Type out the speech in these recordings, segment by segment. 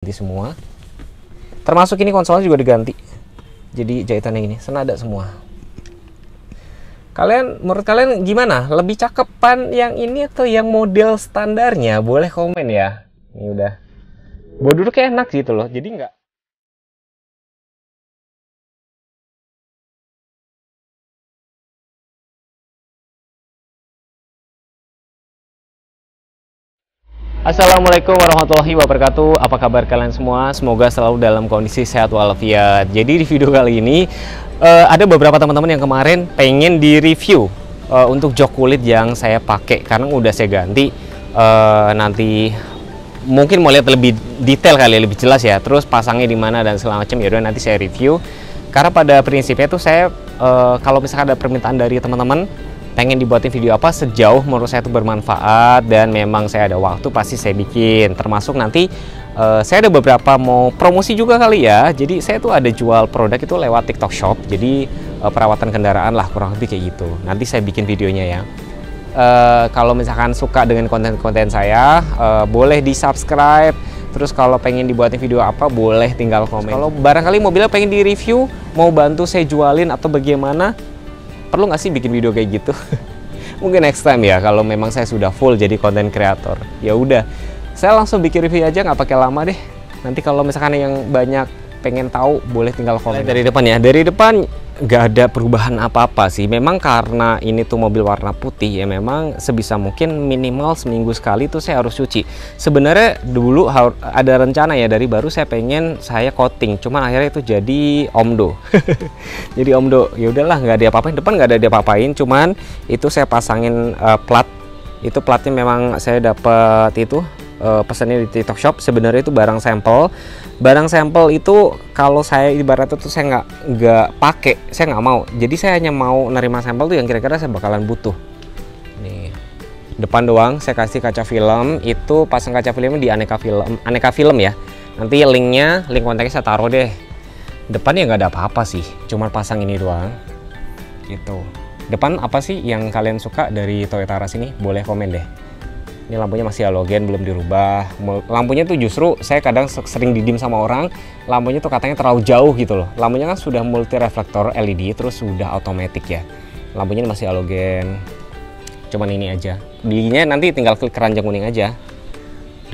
Ganti semua. Termasuk ini konsolnya juga diganti. Jadi jahitannya ini senada semua. Menurut kalian gimana? Lebih cakepan yang ini atau yang model standarnya? Boleh komen ya. Ini udah. Buat duduk kayak enak gitu loh. Jadi nggak. Assalamualaikum warahmatullahi wabarakatuh. Apa kabar kalian semua? Semoga selalu dalam kondisi sehat walafiat. Jadi di video kali ini ada beberapa teman-teman yang kemarin pengen di review untuk jok kulit yang saya pakai karena udah saya ganti. Nanti mungkin mau lihat lebih detail kali, lebih jelas ya. Terus pasangnya di mana dan segala macam. Yaudah nanti saya review. Karena pada prinsipnya tuh saya kalau misalkan ada permintaan dari teman-teman pengen dibuatin video apa sejauh menurut saya itu bermanfaat dan memang saya ada waktu pasti saya bikin. Termasuk nanti saya ada beberapa mau promosi juga kali ya. Jadi saya tuh ada jual produk itu lewat TikTok Shop. Jadi perawatan kendaraan lah kurang lebih kayak gitu. Nanti saya bikin videonya ya. Kalau misalkan suka dengan konten-konten saya boleh di subscribe. Terus kalau pengen dibuatin video apa boleh tinggal komen. Kalau barangkali mobilnya pengen di review, mau bantu saya jualin atau bagaimana, perlu nggak sih bikin video kayak gitu? Mungkin next time ya kalau memang saya sudah full jadi konten kreator. Ya udah, saya langsung bikin review aja, nggak pakai lama deh. Nanti kalau misalkan yang banyak pengen tahu boleh tinggal komen. Dari depan ya, dari depan nggak ada perubahan apa-apa sih. Memang karena ini tuh mobil warna putih ya, memang sebisa mungkin minimal seminggu sekali tuh saya harus cuci. Sebenarnya dulu ada rencana ya dari baru saya pengen saya coating, cuman akhirnya itu jadi omdo. Jadi omdo, ya udahlah nggak ada apa-apain, depan nggak ada apa-apain, cuman itu saya pasangin plat. Itu platnya memang saya dapat itu pesannya di TikTok Shop. Sebenarnya itu barang sampel. Barang sampel itu kalau saya ibaratnya tuh saya nggak pakai, saya nggak mau. Jadi saya hanya mau nerima sampel tuh yang kira-kira saya bakalan butuh. Nih depan doang saya kasih kaca film. Itu pasang kaca filmnya di Aneka Film ya. Nanti link kontaknya saya taruh deh. Depannya nggak ada apa-apa sih, cuma pasang ini doang. Gitu. Depan apa sih yang kalian suka dari Toyota Rush ini? Boleh komen deh. Ini lampunya masih halogen, belum dirubah. Lampunya tuh justru saya kadang sering didim sama orang, lampunya tuh katanya terlalu jauh gitu loh. Lampunya kan sudah multi reflektor LED, terus sudah otomatis ya. Lampunya masih halogen. Cuman ini aja. Belinya nanti tinggal klik keranjang kuning aja.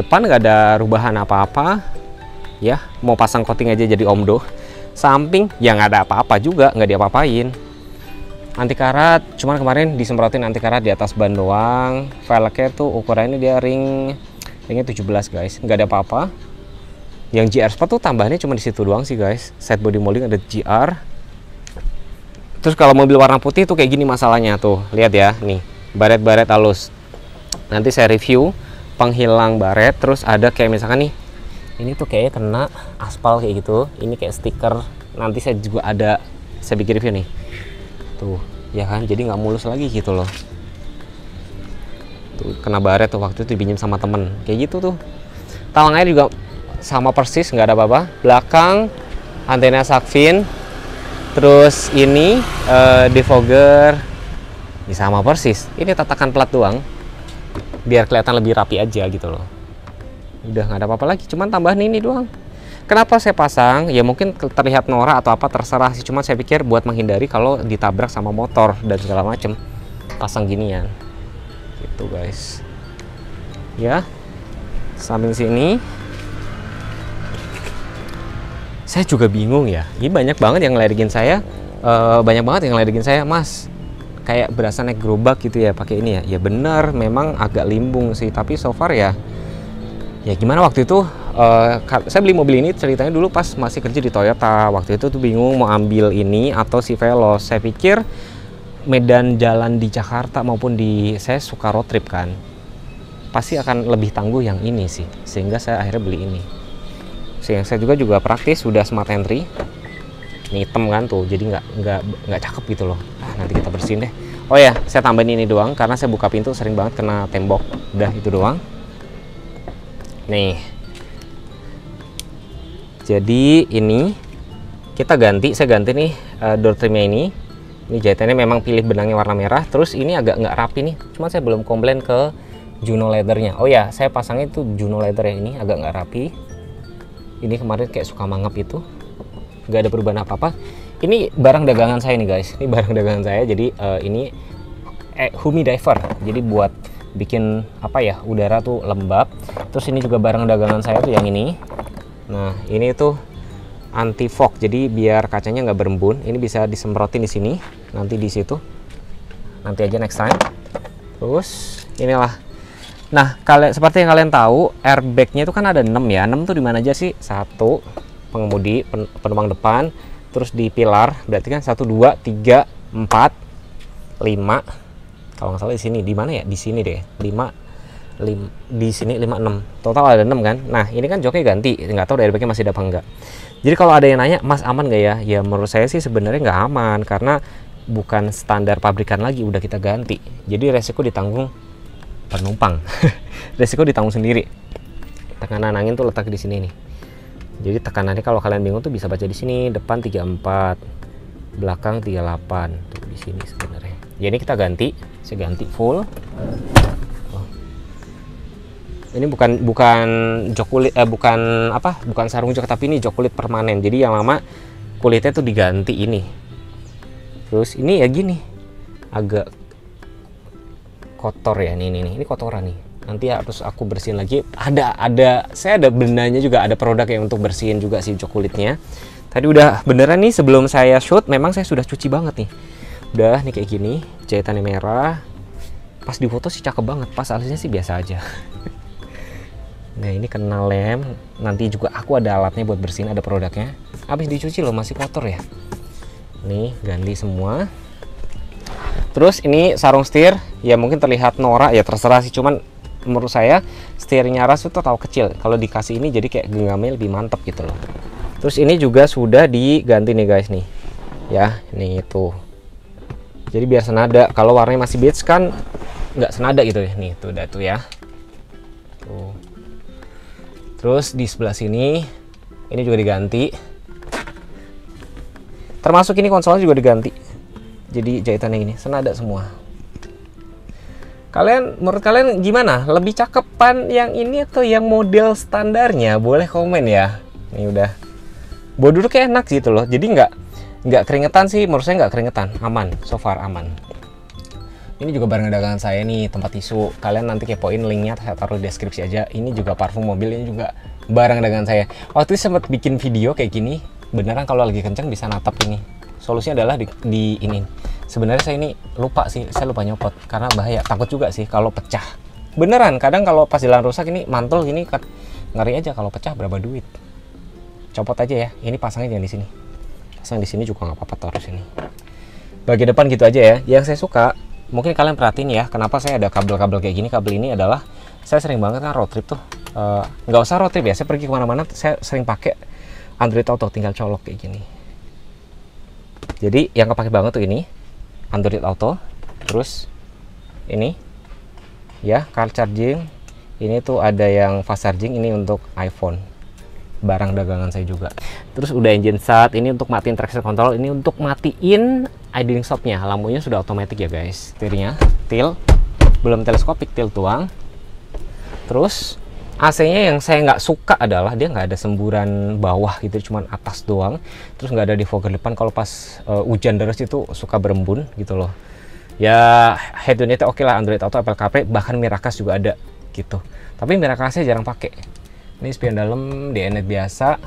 Depan nggak ada rubahan apa-apa. Ya, mau pasang coating aja jadi omdo. Samping ya nggak ada apa-apa juga, nggak diapa-apain. Anti karat, cuman kemarin disemprotin anti karat di atas ban doang. Velgnya tuh ukurannya dia ringnya 17 guys, nggak ada apa-apa. Yang GR Sport tuh tambahannya cuma di situ doang sih guys. Set body molding ada GR. Terus kalau mobil warna putih tuh kayak gini masalahnya tuh, lihat ya, nih baret-baret halus. Nanti saya review penghilang baret. Terus ada kayak misalkan nih, ini tuh kayaknya kena aspal kayak gitu. Ini kayak stiker. Nanti saya juga ada, saya bikin review nih. Tuh ya kan, jadi nggak mulus lagi gitu loh. Tuh kena baret tuh waktu itu dipinjam sama temen kayak gitu tuh. Talang air juga sama persis, nggak ada apa-apa. Belakang antena Sakfin, terus ini defogger ini sama persis. Ini tatakan plat doang biar kelihatan lebih rapi aja gitu loh. Udah nggak ada apa-apa lagi, cuman tambahan ini doang. Kenapa saya pasang? Ya mungkin terlihat norak atau apa terserah sih. Cuma saya pikir buat menghindari kalau ditabrak sama motor dan segala macem. Pasang ginian. Gitu guys. Ya. Samping sini. Saya juga bingung ya. Ini banyak banget yang ngeledekin saya. Mas. Kayak berasa naik gerobak gitu ya pakai ini ya. Ya benar, memang agak limbung sih. Tapi so far ya gimana waktu itu saya beli mobil ini ceritanya dulu pas masih kerja di Toyota. Waktu itu tuh bingung mau ambil ini atau si Veloz. Saya pikir medan jalan di Jakarta maupun saya suka road trip kan, pasti akan lebih tangguh yang ini sih, sehingga saya akhirnya beli ini. Sehingga saya juga praktis, sudah smart entry. Ini hitam kan tuh, jadi nggak cakep gitu loh. Nanti kita bersihin deh. Oh ya, saya tambahin ini doang karena saya buka pintu sering banget kena tembok. Udah itu doang. Nih, jadi ini kita saya ganti nih door trimnya ini. Ini jahitannya memang pilih benangnya warna merah. Terus ini agak nggak rapi nih. Cuma saya belum komplain ke Juno leathernya. Oh ya, saya pasangnya itu Juno leather ya, ini agak nggak rapi. Ini kemarin kayak suka mangap itu, nggak ada perubahan apa-apa. Ini barang dagangan saya nih guys, ini barang dagangan saya. Jadi ini humidifier, jadi buat bikin apa ya, udara tuh lembab. Terus ini juga barang dagangan saya tuh yang ini. Nah ini tuh anti fog, jadi biar kacanya nggak berembun. Ini bisa disemprotin di sini, nanti di situ, nanti aja next time. Terus inilah. Nah, seperti yang kalian tahu, airbagnya itu kan ada 6 ya. 6 tuh di mana aja sih? 1 pengemudi, penumpang depan, terus di pilar, berarti kan 1 2 3 4 5. Kalau nggak salah di sini, di mana ya? Di sini deh. 5 di sini 5 6. Total ada 6 kan? Nah, ini kan joknya ganti. Nggak tahu airbagnya masih ada apa enggak. Jadi kalau ada yang nanya, "Mas, aman nggak ya?" Ya menurut saya sih sebenarnya nggak aman, karena bukan standar pabrikan lagi, udah kita ganti. Jadi resiko ditanggung penumpang. Resiko ditanggung sendiri. Tekanan angin tuh letak di sini nih. Jadi tekanannya kalau kalian bingung tuh bisa baca di sini, depan 34, belakang 38. Tuh di sini sebenarnya. Jadi kita ganti, saya ganti full. Ini bukan jok kulit, bukan sarung jok, tapi ini jok kulit permanen. Jadi yang lama kulitnya tuh diganti ini. Terus ini ya gini, agak kotor ya, ini kotoran nih, nanti harus aku bersihin lagi. Saya ada bendanya juga, ada produk yang untuk bersihin juga sih jok kulitnya. Tadi udah beneran nih, sebelum saya shoot memang saya sudah cuci banget nih, udah nih kayak gini, jahitannya merah. Pas di foto sih cakep banget, pas alisnya sih biasa aja. Nah ini kena lem, nanti juga aku ada alatnya buat bersihin, ada produknya. Habis dicuci loh, masih kotor ya. Nih ganti semua. Terus ini sarung setir, ya mungkin terlihat norak ya, terserah sih, cuman menurut saya setirnya Ras itu terlalu kecil. Kalau dikasih ini jadi kayak genggamnya lebih mantap gitu loh. Terus ini juga sudah diganti nih guys nih. Ya, ini itu. Jadi biar senada. Kalau warnanya masih beige kan nggak senada gitu ya. Nih, tuh udah tuh ya. Tuh. Terus di sebelah sini ini juga diganti. Termasuk ini konsolnya juga diganti. Jadi jahitannya ini senada semua. Menurut kalian gimana? Lebih cakepan yang ini atau yang model standarnya? Boleh komen ya. Ini udah. Bawa duduk kayak enak gitu loh. Jadi nggak keringetan sih. Menurut saya nggak keringetan. Aman. So far aman. Ini juga barang dagangan saya nih, tempat tisu. Kalian nanti kepoin linknya, saya taruh di deskripsi aja. Ini juga parfum mobil, ini juga barang dagangan saya. Waktu itu sempat bikin video kayak gini. Beneran kalau lagi kenceng bisa natap ini. Solusinya adalah di ini. Sebenarnya saya ini lupa sih, saya lupa nyopot karena bahaya. Takut juga sih kalau pecah. Beneran, kadang kalau pas jalan rusak ini mantul gini, ngeri aja kalau pecah berapa duit. Copot aja ya. Ini pasangnya jangan di sini. Pasang di sini juga nggak apa-apa, taruh sini. Bagian depan gitu aja ya. Yang saya suka, mungkin kalian perhatiin ya, kenapa saya ada kabel-kabel kayak gini. Kabel ini adalah saya sering banget kan road trip tuh. Nggak usah road trip ya, saya pergi kemana-mana saya sering pakai Android Auto, tinggal colok kayak gini. Jadi yang kepake banget tuh ini Android Auto, terus ini ya car charging, ini tuh ada yang fast charging, ini untuk iPhone, barang dagangan saya juga. Terus udah engine start, ini untuk matiin traction control, ini untuk matiin idling stopnya, lampunya sudah otomatis ya guys. Setirnya tilt, belum teleskopik, tilt doang. Terus AC-nya yang saya nggak suka adalah dia nggak ada semburan bawah gitu, cuman atas doang. Terus nggak ada defogger depan, kalau pas hujan deras itu suka berembun gitu loh. Ya head unitnya oke lah, Android Auto, Apple CarPlay, bahkan Miracast juga ada gitu. Tapi Miracast saya jarang pakai. Ini spion dalam DNet biasa,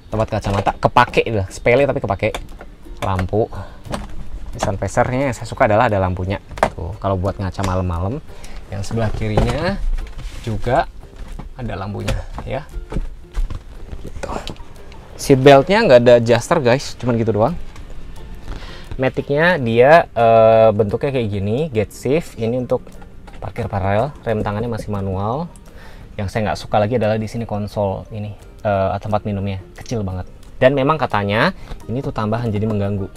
tempat kacamata kepake lah, sepele tapi kepake. Lampu, sun visornya yang saya suka adalah ada lampunya tuh kalau buat ngaca malam-malam. Yang sebelah kirinya juga ada lampunya ya gitu. Seat beltnya nggak ada adjuster guys, cuman gitu doang. Maticnya dia bentuknya kayak gini, gate shift. Ini untuk parkir paralel, rem tangannya masih manual. Yang saya nggak suka lagi adalah di sini konsol ini, tempat minumnya kecil banget. Dan memang katanya ini tuh tambahan jadi mengganggu.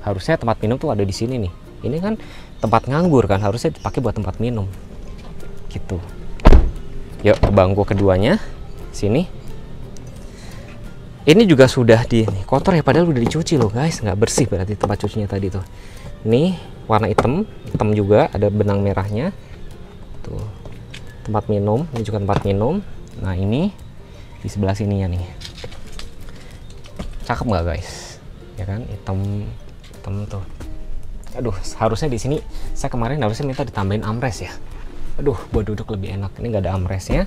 Harusnya tempat minum tuh ada di sini nih. Ini kan tempat nganggur kan, harusnya dipakai buat tempat minum gitu. Yuk bangku keduanya sini. Ini juga sudah kotor ya, padahal udah dicuci loh guys, nggak bersih berarti tempat cucinya tadi tuh. Ini warna hitam juga, ada benang merahnya tuh. Tempat minum, ini juga tempat minum. Nah ini di sebelah sininya nih. Cakep nggak guys? Ya kan, hitam tuh. Aduh, harusnya di sini saya kemarin harusnya minta ditambahin armrest ya. Aduh, buat duduk lebih enak. Ini nggak ada armrestnya.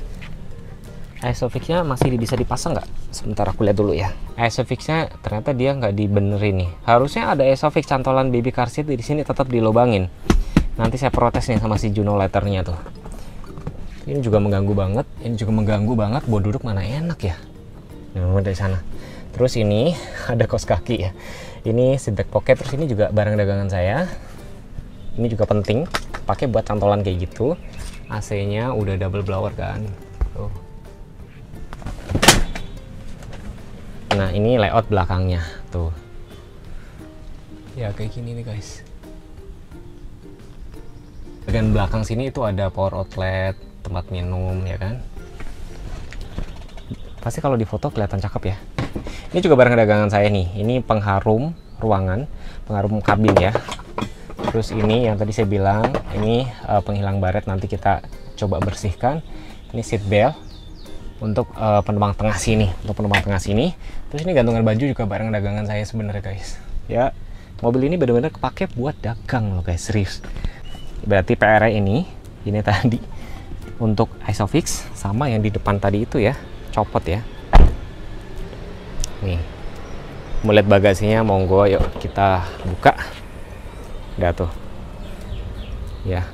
Isofix-nya masih bisa dipasang nggak? Sebentar aku lihat dulu ya. Isofix-nya ternyata dia nggak dibenerin nih. Harusnya ada Isofix cantolan baby car seat di sini tetap dilobangin. Nanti saya protes nih sama si Juno letternya tuh. Ini juga mengganggu banget. Ini juga mengganggu banget. Buat duduk mana enak ya. Nah, dari sana. Terus ini ada kaos kaki ya. Ini seat back pocket. Terus ini juga barang dagangan saya. Ini juga penting. Pakai buat cantolan kayak gitu. AC-nya udah double blower kan. Tuh. Nah, ini layout belakangnya tuh. Ya kayak gini nih guys. Bagian belakang sini itu ada power outlet, tempat minum ya kan. Pasti kalau di foto kelihatan cakep ya. Ini juga barang dagangan saya nih. Ini pengharum ruangan, pengharum kabin ya. Terus ini yang tadi saya bilang, ini penghilang baret, nanti kita coba bersihkan. Ini seat belt untuk penumpang tengah sini, Terus ini gantungan baju juga barang dagangan saya sebenarnya guys. Ya, mobil ini benar-benar kepake buat dagang loh guys, serius. Berarti PR ini tadi untuk Isofix sama yang di depan tadi itu ya, copot ya. Nih, mau lihat bagasinya, monggo, yuk kita buka. Udah tuh. Ya.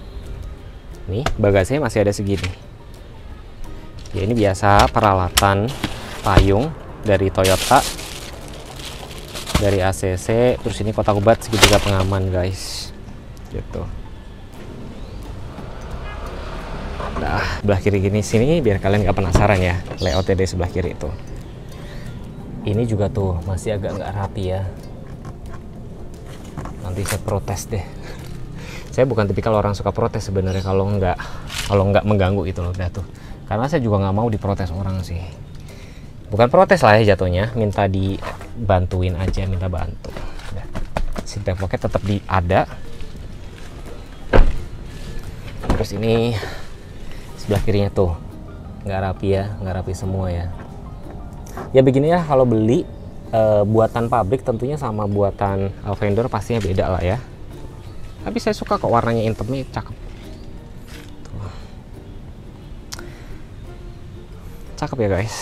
Nih, bagasinya masih ada segini. Ya, ini biasa peralatan payung dari Toyota, dari ACC. Terus ini kotak obat segitiga pengaman guys, gitu. Nah, sebelah kiri gini sini biar kalian nggak penasaran ya layoutnya dari sebelah kiri itu. Ini juga tuh masih agak nggak rapi ya. Nanti saya protes deh. Saya bukan tipikal orang suka protes sebenarnya kalau nggak mengganggu itu loh, udah tuh. Karena saya juga nggak mau diprotes orang sih. Bukan protes lah ya jatuhnya, minta dibantuin aja, minta bantu. Seat back pocket tetap ada. Terus ini sebelah kirinya tuh nggak rapi ya, nggak rapi semua ya. Ya begini ya, kalau beli buatan pabrik tentunya sama buatan vendor pastinya beda lah ya. Tapi saya suka kok warnanya hitamnya cakep. Cakep ya guys.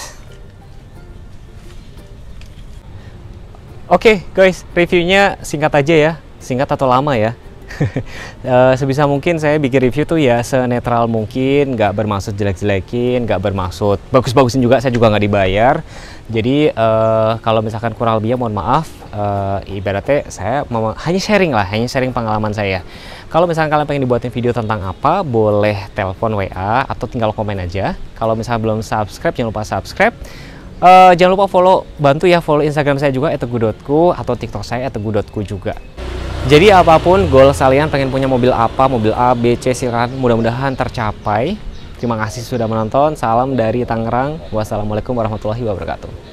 Oke guys, reviewnya singkat aja ya, singkat atau lama ya. Sebisa mungkin saya bikin review tuh ya senetral mungkin, nggak bermaksud jelek-jelekin, nggak bermaksud bagus-bagusin juga, saya juga nggak dibayar. Jadi kalau misalkan kurang lebihnya mohon maaf. Ibaratnya saya hanya sharing pengalaman saya. Kalau misalkan kalian pengen dibuatin video tentang apa, boleh telepon WA atau tinggal komen aja. Kalau misalnya belum subscribe, jangan lupa subscribe. Jangan lupa bantu ya follow Instagram saya juga @teguh.ku atau TikTok saya @teguh.ku juga. Jadi apapun goal kalian pengen punya mobil apa, mobil A, B, C, silakan, mudah-mudahan tercapai. Terima kasih sudah menonton. Salam dari Tangerang. Wassalamualaikum warahmatullahi wabarakatuh.